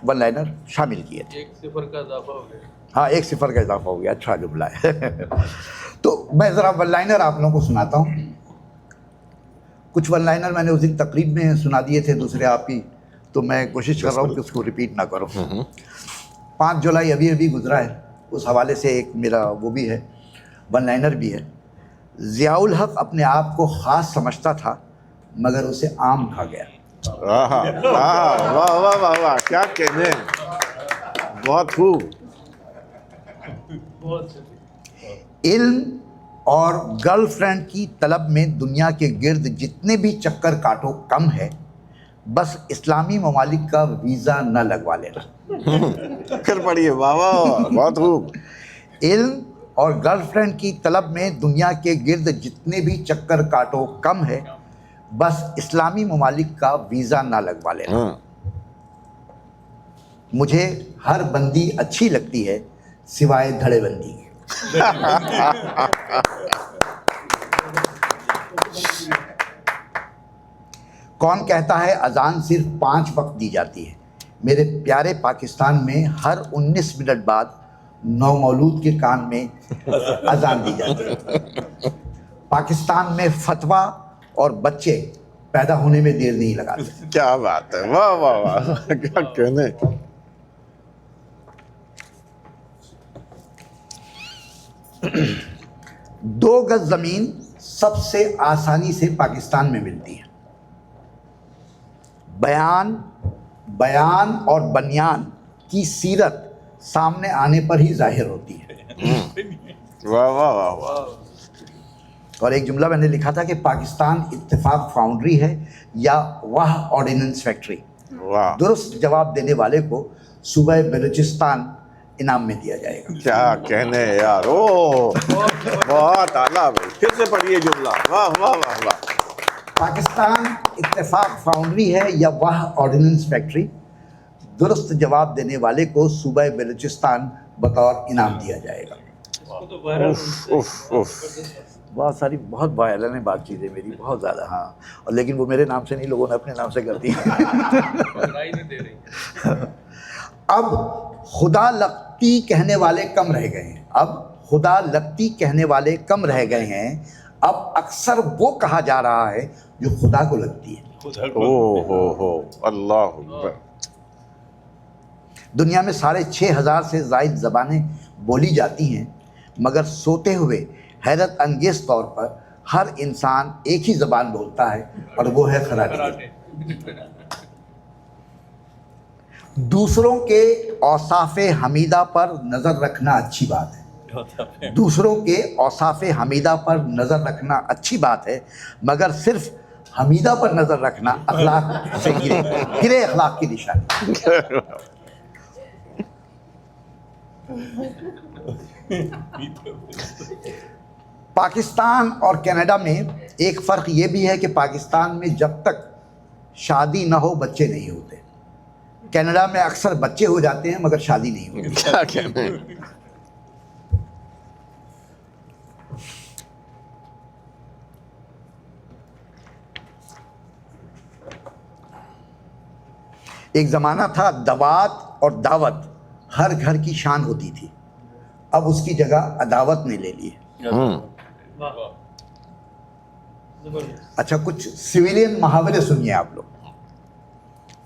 ون لائنر شامل کیے تھے. 1 صفر کا اضافہ ہو گیا. ہاں، 1 صفر کا اضافہ ہو گیا. اچھا جملہ ہے. تو میں ذرا ون لائنر آپ لوگوں کو سناتا ہوں. کچھ ون لائنر میں نے اس دن تقریب میں سنا دیے تھے، دوسرے آپ کی، تو میں کوشش کر رہا ہوں کہ اس کو ریپیٹ نہ کروں. 5 جولائی ابھی گزرا ہے، اس حوالے سے ایک میرا وہ بھی ہے، ون لائنر بھی ہے. ضیاء الحق اپنے آپ کو خاص سمجھتا تھا مگر اسے عام کھا گیا. واہ واہ واہ واہ واہ، کیا کہنے، بہت خوب. علم اور گرل فرینڈ کی طلب میں دنیا کے گرد جتنے بھی چکر کاٹو کم ہے، بس اسلامی ممالک کا ویزا نہ لگوا لینا. پھر پڑھیے. واہ واہ، بہت خوب. علم اور گرل فرینڈ کی طلب میں دنیا کے گرد جتنے بھی چکر کاٹو کم ہے، بس اسلامی ممالک کا ویزا نہ لگوا لینا. مجھے ہر بندی اچھی لگتی ہے سوائے دھڑے بندی کے. کون کہتا ہے اذان صرف 5 وقت دی جاتی ہے؟ میرے پیارے پاکستان میں ہر 19 منٹ بعد نومولود کے کان میں اذان دی جاتی ہے. پاکستان میں فتویٰ اور بچے پیدا ہونے میں دیر نہیں لگاتے. کیا بات ہے، واہ واہ واہ، کیا کہنے. 2 گز زمین سب سے آسانی سے پاکستان میں ملتی ہے. بیان اور بنیان کی سیرت سامنے آنے پر ہی ظاہر ہوتی ہے. واہ واہ واہ واہ. اور ایک جملہ میں نے لکھا تھا کہ پاکستان اتفاق فاؤنڈری ہے یا وہ آرڈیننس فیکٹری. واہ، درست جواب دینے والے کو صوبہ بلوچستان انعام میں دیا جائے گا. کیا کہنے یار. او بہت اعلیٰ بھائی، پھر سے پڑھیے جملہ. واہ واہ واہ واہ. پاکستان اتفاق فاؤنڈری ہے یا وہ آرڈیننس فیکٹری، درست جواب دینے والے کو صوبہ بلوچستان بطور انعام دیا جائے گا. بہت ساری بہت وائرل ہیں بات چیزیں میری، بہت زیادہ. ہاں، اور لیکن وہ میرے نام سے نہیں، لوگوں نے اپنے نام سے کر دی. اب خدا لگتی کہنے والے کم رہ گئے ہیں. خدا لگتی کہنے والے کم رہ گئے ہیں. اب اکثر وہ کہا جا رہا ہے جو خدا کو لگتی ہے. او اللہ اکبر. دنیا میں 6,500 سے زائد زبانیں بولی جاتی ہیں، مگر سوتے ہوئے حیرت انگیز طور پر ہر انسان ایک ہی زبان بولتا ہے، اور وہ ہے خراٹی. دوسروں کے اوصاف حمیدہ پر نظر رکھنا اچھی بات ہے. دوسروں کے اوصاف حمیدہ پر نظر رکھنا اچھی بات ہے، مگر صرف حمیدہ پر نظر رکھنا اخلاق سے گرے اخلاق کی نشانی. پاکستان اور کینیڈا میں ایک فرق یہ بھی ہے کہ پاکستان میں جب تک شادی نہ ہو بچے نہیں ہوتے. کینیڈا میں اکثر بچے ہو جاتے ہیں مگر شادی نہیں ہوتی. کیا کہنے. ایک زمانہ تھا دوات اور دعوت ہر گھر کی شان ہوتی تھی، اب اس کی جگہ عداوت نے لے لی ہے. اچھا، کچھ سویلین محاورے سنیے آپ لوگ.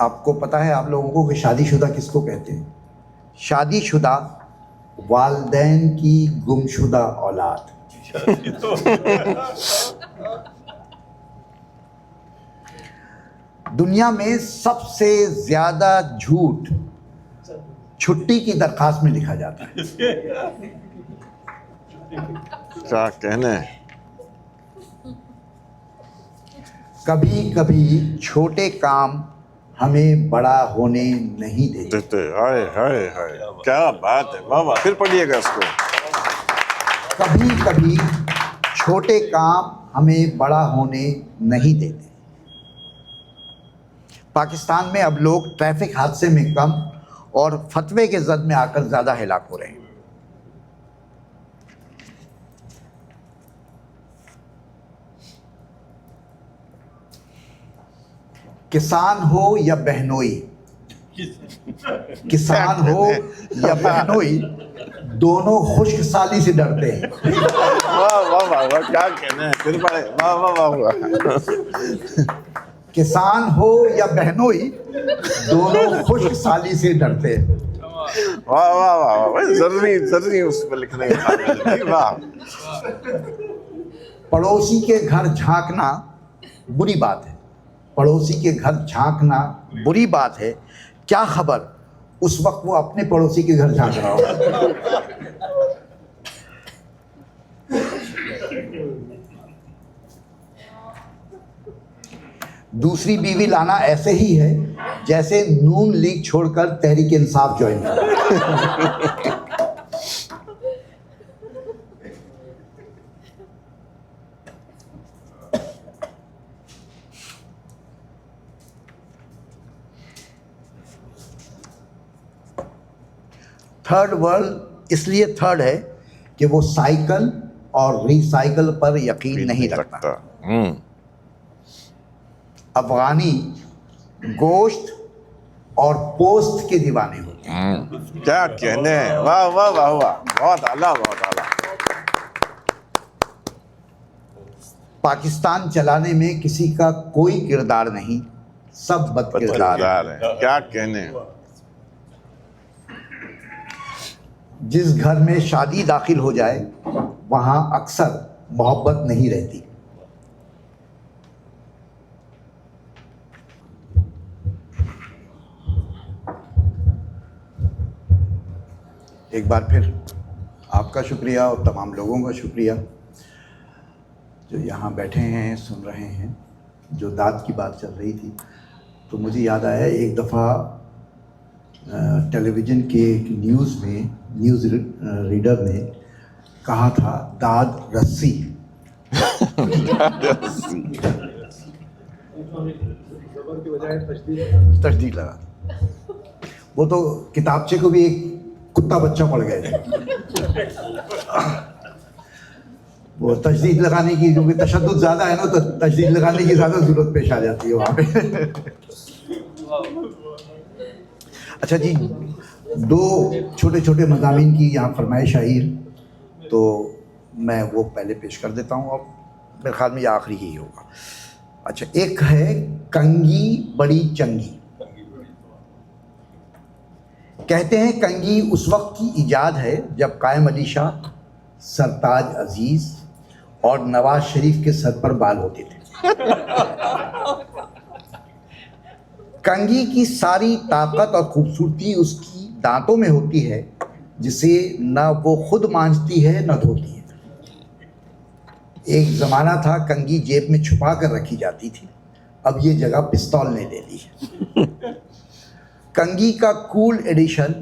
آپ کو پتہ ہے آپ لوگوں کو کہ شادی شدہ کس کو کہتے ہیں؟ شادی شدہ والدین کی گمشدہ اولاد. دنیا میں سب سے زیادہ جھوٹ چھٹی کی درخواست میں لکھا جاتا ہے. کیا کہنے. کبھی کبھی چھوٹے کام ہمیں بڑا ہونے نہیں دیتے. دیتے. ہائے ہائے ہائے کیا بات ہے. واہ واہ. پھر پڑھیے گا اس کو. کبھی کبھی چھوٹے کام ہمیں بڑا ہونے نہیں دیتے. پاکستان میں اب لوگ ٹریفک حادثے میں کم اور فتوے کے زد میں آ کر زیادہ ہلاک ہو رہے ہیں. کسان ہو یا بہنوئی، کسان ہو یا بہنوئی، دونوں خشک سالی سے ڈرتے ہیں. واہ واہ واہ واہ کیا کہنے. پھر پڑھے. واہ واہ واہ واہ. کسان ہو یا بہنوئی، دونوں خشک سالی سے ڈرتے ہیں. واہ واہ واہ واہ. ضروری اس پہ لکھنے کا. واہ. پڑوسی کے گھر جھانکنا بری بات ہے. پڑوسی کے گھر جھانکنا بری بات ہے. کیا خبر اس وقت وہ اپنے پڑوسی کے گھر جھانک رہا ہو. دوسری بیوی لانا ایسے ہی ہے جیسے نون لیگ چھوڑ کر تحریک انصاف جوائن کرنا. تھرڈ ورلڈ اس لیے تھرڈ ہے کہ وہ سائیکل اور ری سائیکل پر یقین نہیں رکھتا. افغانی گوشت اور پوسٹ کے دیوانے ہوتے ہیں. کیا کہنے. واہ واہ واہ واہ. بہت اعلیٰ بہت اعلیٰ. پاکستان چلانے میں کسی کا کوئی کردار نہیں، سب بد کردار ہیں. کیا کہنے. جس گھر میں شادی داخل ہو جائے وہاں اکثر محبت نہیں رہتی. ایک بار پھر آپ کا شکریہ اور تمام لوگوں کا شکریہ جو یہاں بیٹھے ہیں سن رہے ہیں. جو داد کی بات چل رہی تھی تو مجھے یاد آیا ایک دفعہ ٹیلی ویژن کے ایک نیوز میں نیوز ریڈر نے کہا تھا داد رسی. تشدید لگا. وہ تو کتابچے کو بھی ایک کتا بچہ پڑ گئے تھے. وہ تشدید لگانے کی کیونکہ تشدد زیادہ ہے نا تو تشدید لگانے کی زیادہ ضرورت پیش آ جاتی ہے وہاں پہ. اچھا جی، دو چھوٹے چھوٹے مضامین کی یہاں فرمائش آئی ہے تو میں وہ پہلے پیش کر دیتا ہوں. اب میرے خیال میں یہ آخری ہی ہوگا. اچھا، ایک ہے کنگھی بڑی چنگی. کہتے ہیں کنگھی اس وقت کی ایجاد ہے جب قائم علی شاہ، سرتاج عزیز اور نواز شریف کے سر پر بال ہوتے تھے. کنگھی کی ساری طاقت اور خوبصورتی اس کی دانتوں میں ہوتی ہے جسے نہ وہ خود مانجتی ہے نہ دھوتی ہے. ایک زمانہ تھا کنگھی جیب میں چھپا کر رکھی جاتی تھی، اب یہ جگہ پستول نے لے لی ہے. کنگھی کا کول ایڈیشن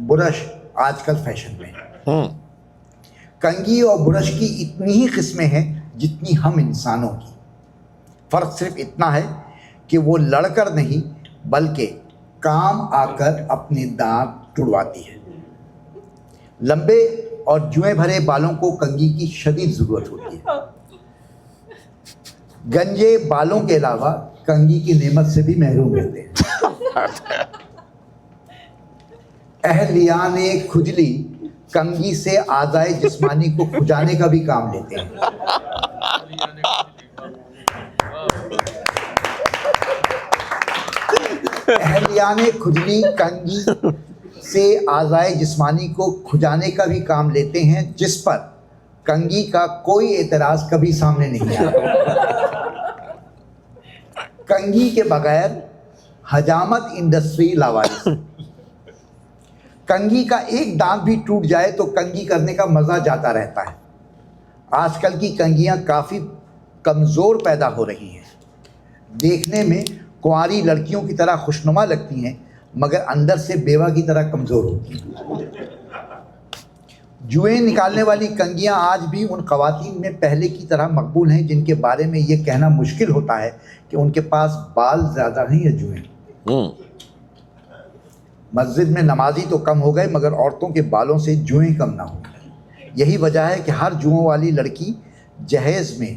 برش آج کل فیشن میں ہے. کنگھی اور برش کی اتنی ہی قسمیں ہیں جتنی ہم انسانوں کی. فرق صرف اتنا ہے کہ وہ لڑ کر نہیں بلکہ کام آ کر اپنے دانت ٹڑواتی ہے. لمبے اور جوئیں بھرے بالوں کو کنگھی کی شدید ضرورت ہوتی ہے. گنجے بالوں کے علاوہ کنگھی کی نعمت سے بھی محروم رہتے ہیں. اہلیان کھجلی کنگھی سے اعضائے جسمانی کو کھجانے کا بھی کام لیتے ہیں. اہلیان کھجلی کنگھی سے اعضائے جسمانی کو کھجانے کا بھی کام لیتے ہیں، جس پر کنگھی کا کوئی اعتراض کبھی سامنے نہیں آیا۔ کنگھی کے بغیر حجامت انڈسٹری لاوارث۔ کنگھی کا ایک دانت بھی ٹوٹ جائے تو کنگھی کرنے کا مزہ جاتا رہتا ہے۔ آج کل کی کنگھیاں کافی کمزور پیدا ہو رہی ہیں، دیکھنے میں کنواری لڑکیوں کی طرح خوشنما لگتی ہیں مگر اندر سے بیوہ کی طرح کمزور ہوتی ہیں۔ جوئیں نکالنے والی کنگھیاں آج بھی ان خواتین میں پہلے کی طرح مقبول ہیں جن کے بارے میں یہ کہنا مشکل ہوتا ہے کہ ان کے پاس بال زیادہ ہیں یا جوئیں۔ مسجد میں نمازی تو کم ہو گئے مگر عورتوں کے بالوں سے جوئیں کم نہ ہوں۔ یہی وجہ ہے کہ ہر جوؤں والی لڑکی جہیز میں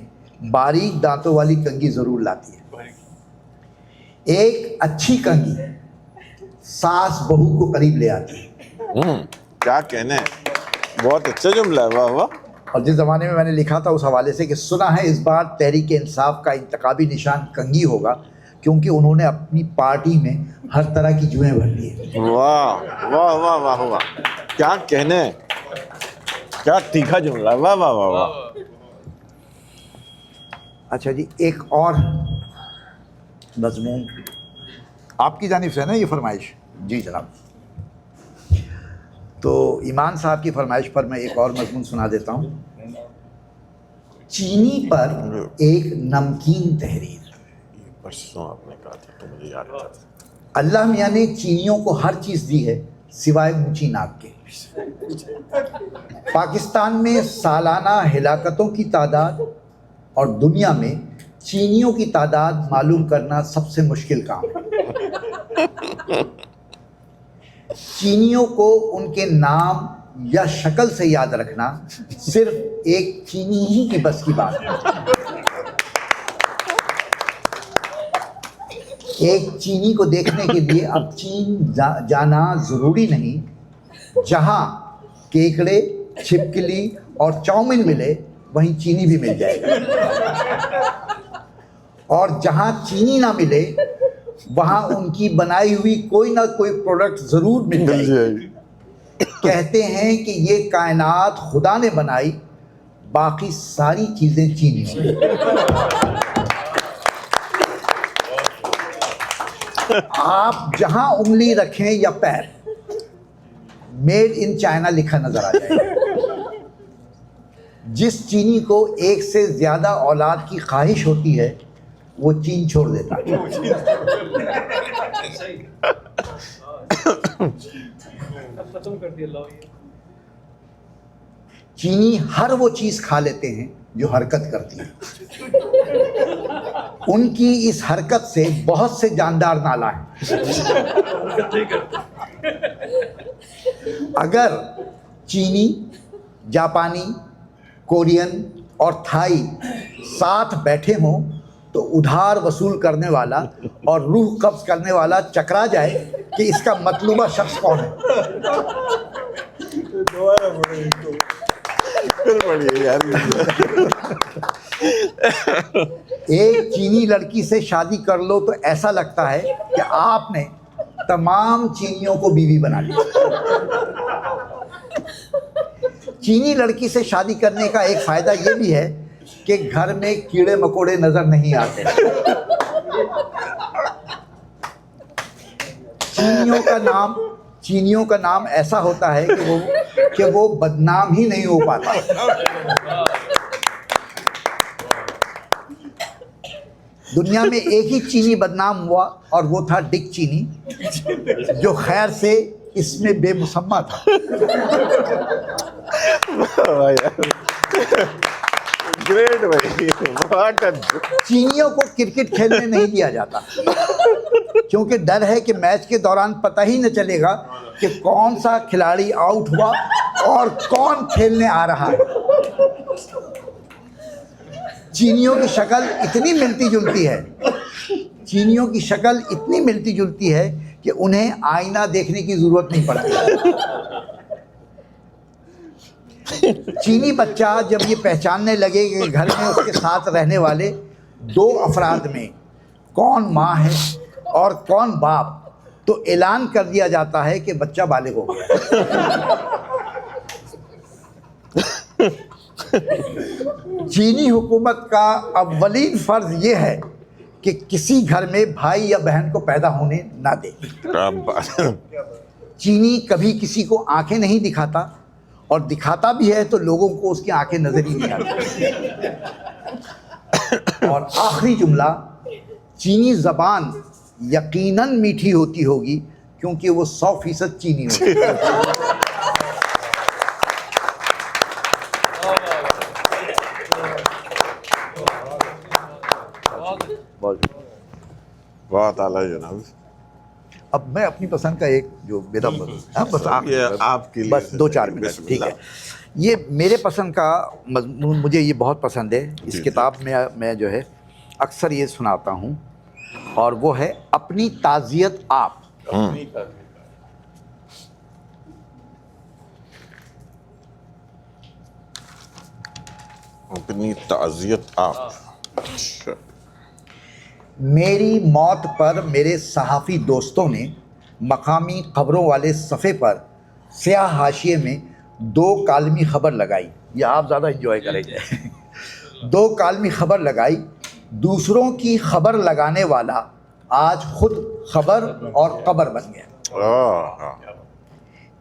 باریک دانتوں والی کنگھی ضرور لاتی ہے۔ ایک اچھی کنگھی ساس بہو کو قریب لے آتی ہے۔ کیا کہنے، بہت اچھا جملہ ہے، واہ واہ۔ اور جس زمانے میں میں نے لکھا تھا اس حوالے سے کہ سنا ہے اس بار تحریک انصاف کا انتخابی نشان کنگھی ہوگا کیونکہ انہوں نے اپنی پارٹی میں ہر طرح کی جوئیں بھر لی ہیں۔ واہ واہ واہ واہ واہ، کیا کہنے، کیا تیکھا جملہ، واہ واہ واہ واہ۔ اچھا جی، ایک اور مضمون آپ کی جانب سے ہے نا یہ فرمائش؟ جی جناب۔ تو ایمان صاحب کی فرمائش پر میں ایک اور مضمون سنا دیتا ہوں۔ چینی پر ایک نمکین تحریر۔ پرسوں آپ نے کہا تھا تو مجھے یاد تھا۔ اللہ میاں نے چینیوں کو ہر چیز دی ہے سوائے اونچی ناک کے۔ پاکستان میں سالانہ ہلاکتوں کی تعداد اور دنیا میں چینیوں کی تعداد معلوم کرنا سب سے مشکل کام ہے۔ چینیوں کو ان کے نام یا شکل سے یاد رکھنا صرف ایک چینی ہی کی بس کی بات ہے۔ ایک چینی کو دیکھنے کے لیے اب چین جانا ضروری نہیں، جہاں کیکڑے، چھپکلی اور چاؤمن ملے وہیں چینی بھی مل جائے گا، اور جہاں چینی نہ ملے وہاں ان کی بنائی ہوئی کوئی نہ کوئی پروڈکٹ ضرور مل جائے گی۔ کہتے ہیں کہ یہ کائنات خدا نے بنائی، باقی ساری چیزیں چینی ہیں۔ آپ جہاں انگلی رکھیں یا پیر، میڈ ان چائنا لکھا نظر آ جائے گا۔ جس چینی کو ایک سے زیادہ اولاد کی خواہش ہوتی ہے وہ چین چھوڑ دیتا ہے۔ ختم کر دیا اللہ۔ چینی ہر وہ چیز کھا لیتے ہیں جو حرکت کرتی ہے۔ ان کی اس حرکت سے بہت سے جاندار نالا ہیں۔ اگر چینی، جاپانی، کورین اور تھائی ساتھ بیٹھے ہوں تو ادھار وصول کرنے والا اور روح قبض کرنے والا چکرا جائے کہ اس کا مطلوبہ شخص کون ہے۔ ایک چینی لڑکی سے شادی کر لو تو ایسا لگتا ہے کہ آپ نے تمام چینیوں کو بیوی بنا لیا۔ چینی لڑکی سے شادی کرنے کا ایک فائدہ یہ بھی ہے کہ گھر میں کیڑے مکوڑے نظر نہیں آتے۔ چینیوں کا نام ایسا ہوتا ہے کہ وہ بدنام ہی نہیں ہو پاتا۔ دنیا میں ایک ہی چینی بدنام ہوا اور وہ تھا ڈک چینی، جو خیر سے اس میں بے مسمہ تھا۔ گریٹ بھائی، چینیوں کو کرکٹ کھیلنے نہیں دیا جاتا کیونکہ ڈر ہے کہ میچ کے دوران پتہ ہی نہ چلے گا کہ کون سا کھلاڑی آؤٹ ہوا اور کون کھیلنے آ رہا ہے۔ چینیوں کی شکل اتنی ملتی جلتی ہے کہ انہیں آئینہ دیکھنے کی ضرورت نہیں پڑتی۔ چینی بچہ جب یہ پہچاننے لگے کہ گھر میں اس کے ساتھ رہنے والے 2 افراد میں کون ماں ہے اور کون باپ، تو اعلان کر دیا جاتا ہے کہ بچہ بالغ ہو گیا ہے۔ چینی حکومت کا اولین فرض یہ ہے کہ کسی گھر میں بھائی یا بہن کو پیدا ہونے نہ دے۔ کیا بات ہے۔ چینی کبھی کسی کو آنکھیں نہیں دکھاتا، اور دکھاتا بھی ہے تو لوگوں کو اس کی آنکھیں نظر ہی نہیں آتی۔ اور آخری جملہ، چینی زبان یقیناً میٹھی ہوتی ہوگی کیونکہ وہ 100% چینی ہوتی ہے۔ بہت اعلیٰ جناب۔ اب میں اپنی پسند کا ایک جو میرا بس یہ آپ کے لیے بس 2-4 منٹ، ٹھیک ہے۔ یہ میرے پسند کا مضمون، مجھے یہ بہت پسند ہے۔ اس کتاب میں جو ہے اکثر یہ سناتا ہوں، اور وہ ہے اپنی تعزیت آپ۔ اپنی تعزیت آپ۔ میری موت پر میرے صحافی دوستوں نے مقامی خبروں والے صفحے پر سیاہ حاشیے میں 2 کالمی خبر لگائی۔ یہ آپ زیادہ انجوائے کریں گے۔ 2 کالمی خبر لگائی، دوسروں کی خبر لگانے والا آج خود خبر اور قبر بن گیا۔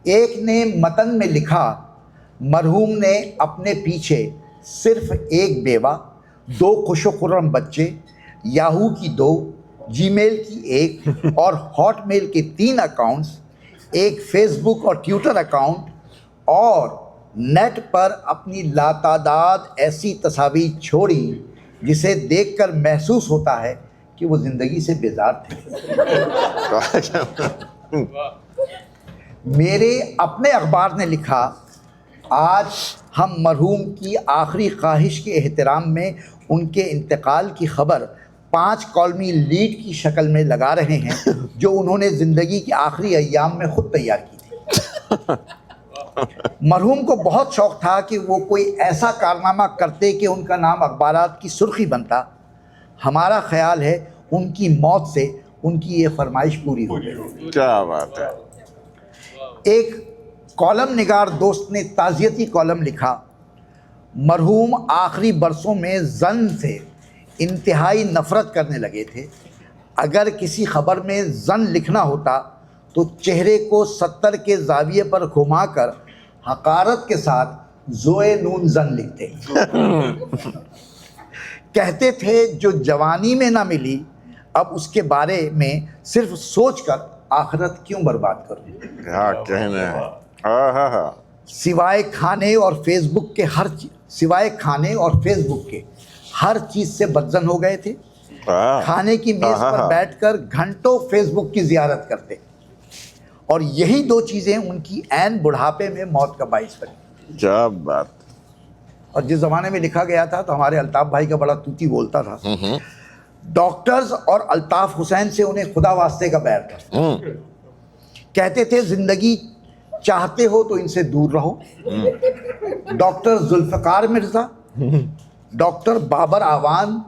ایک نے متن میں لکھا، مرحوم نے اپنے پیچھے صرف 1 بیوہ، 2 خوش و خرم بچے، یاہو کی 2، جی میل کی 1 اور ہاٹ میل کے 3 اکاؤنٹس، ایک فیس بک اور ٹویٹر اکاؤنٹ، اور نیٹ پر اپنی لاتعداد ایسی تصاویر چھوڑی جسے دیکھ کر محسوس ہوتا ہے کہ وہ زندگی سے بیزار تھے۔ میرے اپنے اخبار نے لکھا، آج ہم مرحوم کی آخری خواہش کے احترام میں ان کے انتقال کی خبر 5 کالمی لیڈ کی شکل میں لگا رہے ہیں جو انہوں نے زندگی کے آخری ایام میں خود تیار کی تھی۔ مرحوم کو بہت شوق تھا کہ وہ کوئی ایسا کارنامہ کرتے کہ ان کا نام اخبارات کی سرخی بنتا۔ ہمارا خیال ہے ان کی موت سے ان کی یہ فرمائش پوری ہو گئی۔ کیا بات ہے۔ ایک کالم نگار دوست نے تعزیتی کالم لکھا، مرحوم آخری برسوں میں زن سے انتہائی نفرت کرنے لگے تھے۔ اگر کسی خبر میں زن لکھنا ہوتا تو چہرے کو 70 کے زاویے پر گھما کر حقارت کے ساتھ زوئے نون زن لکھتے۔ کہتے تھے جو جوانی میں نہ ملی، اب اس کے بارے میں صرف سوچ کر آخرت کیوں برباد کروں۔ کیا کہنے ہیں۔ سوائے کھانے اور فیس بک کے ہر چیز سے بدزن ہو گئے تھے۔ کھانے کی میز پر بیٹھ کر گھنٹوں فیس بک کی زیارت کرتے، اور یہی 2 چیزیں ان کی عین بڑھاپے میں موت کا باعث بنی۔ کیا بات۔ اور جس زمانے میں لکھا گیا تھا تو ہمارے الطاف بھائی کا بڑا توتی بولتا تھا، ڈاکٹرز اور الطاف حسین سے انہیں خدا واسطے کا بیر تھا۔ کہتے تھے زندگی چاہتے ہو تو ان سے دور رہو۔ ڈاکٹر ذوالفقار مرزا، ڈاکٹر بابر آوان،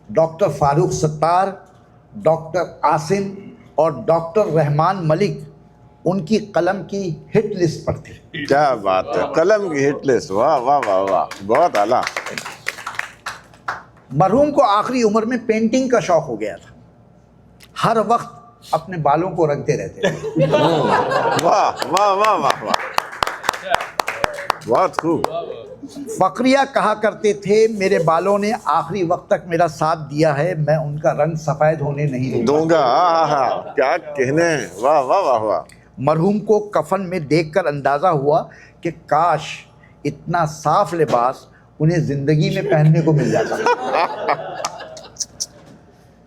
ڈاکٹر فاروق ستار، ڈاکٹر عاصم اور ڈاکٹر رحمان ملک ان کی قلم کی ہٹ لسٹ پر تھے۔ کیا بات ہے، قلم کی ہٹ لسٹ۔ واہ واہ واہ واہ، بہت اعلیٰ۔ مرحوم کو آخری عمر میں پینٹنگ کا شوق ہو گیا تھا۔ ہر وقت اپنے بالوں کو رنگتے رہتے تھے۔ واہ واہ واہ واہ واہ، بہت خوب۔ فقریہ کہا کرتے تھے، میرے بالوں نے آخری وقت تک میرا ساتھ دیا ہے، میں ان کا رنگ سفید ہونے نہیں دوں گا۔ کیا کہنے ہیں، واہ واہ واہ واہ۔ مرحوم کو کفن میں دیکھ کر اندازہ ہوا کہ کاش اتنا صاف لباس انہیں زندگی میں پہننے کو مل جاتا۔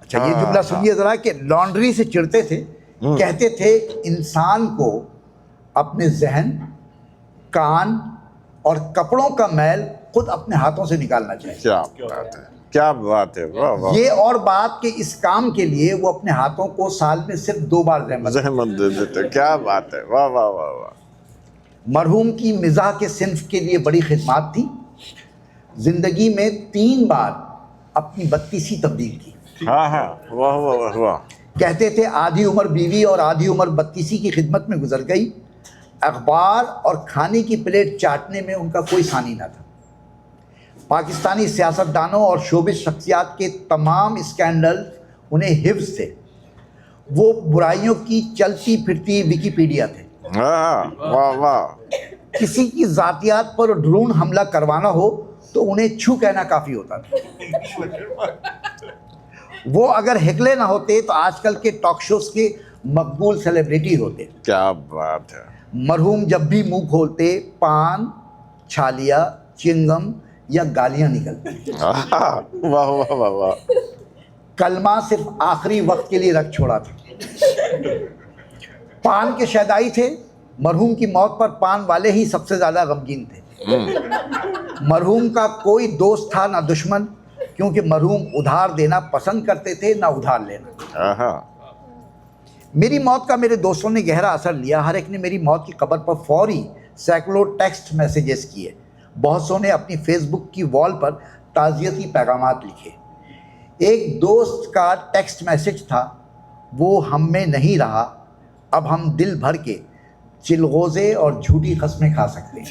اچھا یہ جملہ سنیے ذرا کہ لانڈری سے چڑھتے تھے، کہتے تھے انسان کو اپنے ذہن، کان اور کپڑوں کا میل خود اپنے ہاتھوں سے نکالنا چاہیے۔ کیا بات ہے، کیا بات ہے، واہ واہ۔ یہ اور بات کہ اس کام کے لیے وہ اپنے ہاتھوں کو سال میں صرف 2 بار زحمت دے دیتے۔ کیا بات ہے، واہ واہ واہ واہ۔ مرحوم کی مزاح کے صنف کے لیے بڑی خدمات تھی۔ زندگی میں 3 بار اپنی 32 تبدیل کی۔ واہ واہ واہ واہ۔ کہتے تھے آدھی عمر بیوی اور آدھی عمر بتیسی کی خدمت میں گزر گئی، اخبار اور کھانے کی پلیٹ چاٹنے میں ان کا کوئی ثانی نہ تھا۔ پاکستانی سیاستدانوں اور شوبز شخصیات کے تمام اسکینڈل انہیں حفظ تھے، وہ برائیوں کی چلتی پھرتی ویکیپیڈیا تھے۔ واہ واہ، کسی کی ذاتیات پر ڈرون حملہ کروانا ہو تو انہیں چھو کہنا کافی ہوتا تھا۔ وہ اگر ہکلے نہ ہوتے تو آج کل کے ٹاک شوز کے مقبول سیلیبریٹی ہوتے۔ کیا بات ہے۔ مرحوم جب بھی منہ کھولتے پان، چھالیا، چنگم یا گالیاں نکلتی۔ واہ واہ واہ واہ، کلمہ صرف آخری وقت کے لیے رکھ چھوڑا تھا۔ پان کے شیدائی تھے، مرحوم کی موت پر پان والے ہی سب سے زیادہ غمگین تھے۔ مرحوم کا کوئی دوست تھا نہ دشمن، کیونکہ مرحوم ادھار دینا پسند کرتے تھے نہ ادھار لینا۔ میری موت کا میرے دوستوں نے گہرا اثر لیا۔ ہر ایک نے میری موت کی خبر پر فوری سینکڑوں ٹیکسٹ میسیجز کیے، بہت سو نے اپنی فیس بک کی وال پر تعزیتی پیغامات لکھے۔ ایک دوست کا ٹیکسٹ میسیج تھا، وہ ہم میں نہیں رہا، اب ہم دل بھر کے چلغوزے اور جھوٹی قسمیں کھا سکتے ہیں۔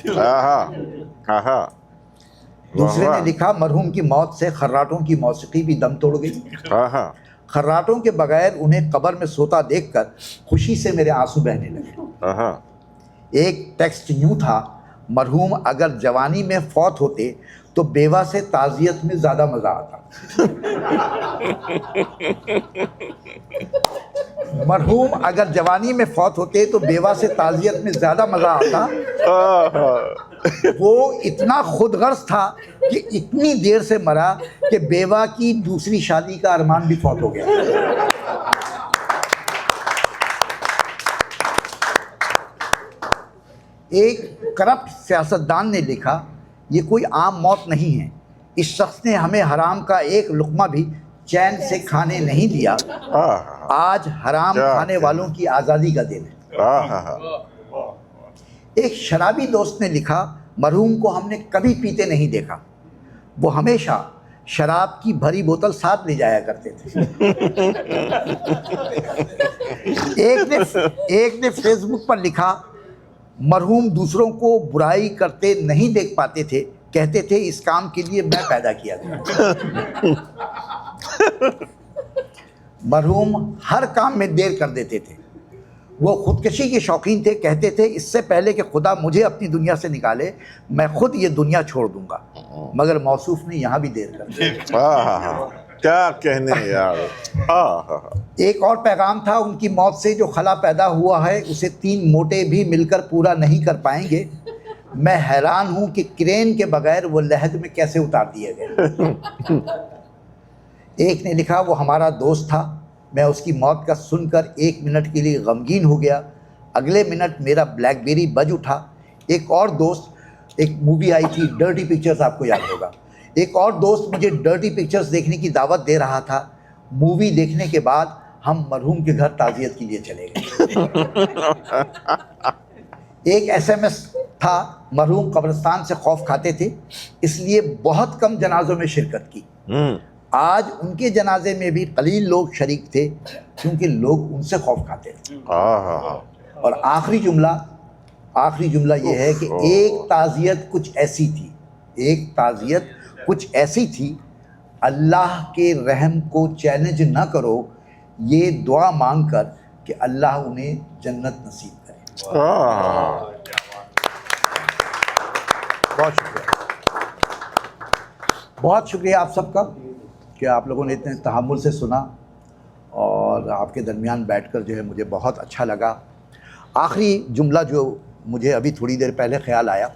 دوسرے نے لکھا، مرحوم کی موت سے خراٹوں کی موسیقی بھی دم توڑ گئی۔ خراٹوں کے بغیر انہیں قبر میں سوتا دیکھ کر خوشی سے میرے آنسو بہنے لگے۔ ایک ٹیکسٹ یوں تھا، مرحوم اگر جوانی میں فوت ہوتے تو بیوہ سے تعزیت میں زیادہ مزہ آتا۔ مرحوم اگر جوانی میں فوت ہوتے تو بیوہ سے تعزیت میں زیادہ مزہ آتا۔ وہ اتنا خود غرض تھا کہ اتنی دیر سے مرا کہ بیوہ کی دوسری شادی کا ارمان بھی فوت ہو گیا۔ ایک کرپٹ سیاستدان نے لکھا، یہ کوئی عام موت نہیں ہے، اس شخص نے ہمیں حرام کا ایک لقمہ بھی چین سے کھانے نہیں دیا، آج حرام کھانے والوں کی آزادی کا دن ہے۔ ایک شرابی دوست نے لکھا، مرحوم کو ہم نے کبھی پیتے نہیں دیکھا، وہ ہمیشہ شراب کی بھری بوتل ساتھ لے جایا کرتے تھے۔ ایک نے فیس بک پر لکھا، مرحوم دوسروں کو برائی کرتے نہیں دیکھ پاتے تھے، کہتے تھے اس کام کے لیے میں پیدا کیا گیا۔ مرحوم ہر کام میں دیر کر دیتے تھے، وہ خودکشی کے شوقین تھے، کہتے تھے اس سے پہلے کہ خدا مجھے اپنی دنیا سے نکالے میں خود یہ دنیا چھوڑ دوں گا، مگر موصوف نے یہاں بھی دیر کر دی۔ کیا کہنے یار۔ ایک اور پیغام تھا، ان کی موت سے جو خلا پیدا ہوا ہے اسے 3 موٹے بھی مل کر پورا نہیں کر پائیں گے، میں حیران ہوں کہ کرین کے بغیر وہ لحد میں کیسے اتار دیے گئے۔ ایک نے لکھا، وہ ہمارا دوست تھا، میں اس کی موت کا سن کر 1 منٹ کے لیے غمگین ہو گیا، اگلے منٹ میرا بلیک بیری بج اٹھا۔ ایک اور دوست، ایک مووی آئی تھی ڈرٹی پکچرز، آپ کو یاد ہوگا، ایک اور دوست مجھے ڈرٹی پکچرز دیکھنے کی دعوت دے رہا تھا، مووی دیکھنے کے بعد ہم مرحوم کے گھر تعزیت کے لیے چلے گئے۔ ایک SMS تھا، مرحوم قبرستان سے خوف کھاتے تھے اس لیے بہت کم جنازوں میں شرکت کی، آج ان کے جنازے میں بھی قلیل لوگ شریک تھے کیونکہ لوگ ان سے خوف کھاتے تھے۔ اور آخری جملہ یہ ہے کہ ایک تعزیت کچھ ایسی تھی، اللہ کے رحم کو چیلنج نہ کرو، یہ دعا مانگ کر کہ اللہ انہیں جنت نصیب کرے۔ بہت شکریہ آپ سب کا کہ آپ لوگوں نے اتنے تحمل سے سنا، اور آپ کے درمیان بیٹھ کر جو ہے مجھے بہت اچھا لگا۔ آخری جملہ جو مجھے ابھی تھوڑی دیر پہلے خیال آیا،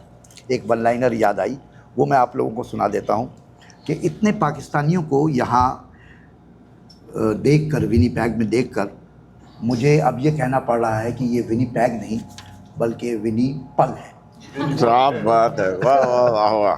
ایک ون لائنر یاد آئی، وہ میں آپ لوگوں کو سنا دیتا ہوں کہ اتنے پاکستانیوں کو یہاں دیکھ کر، ونیپیگ میں دیکھ کر، مجھے اب یہ کہنا پڑ رہا ہے کہ یہ ونیپیگ نہیں بلکہ ونی پگ ہے۔ کیا بات ہے، واہ واہ واہ واہ۔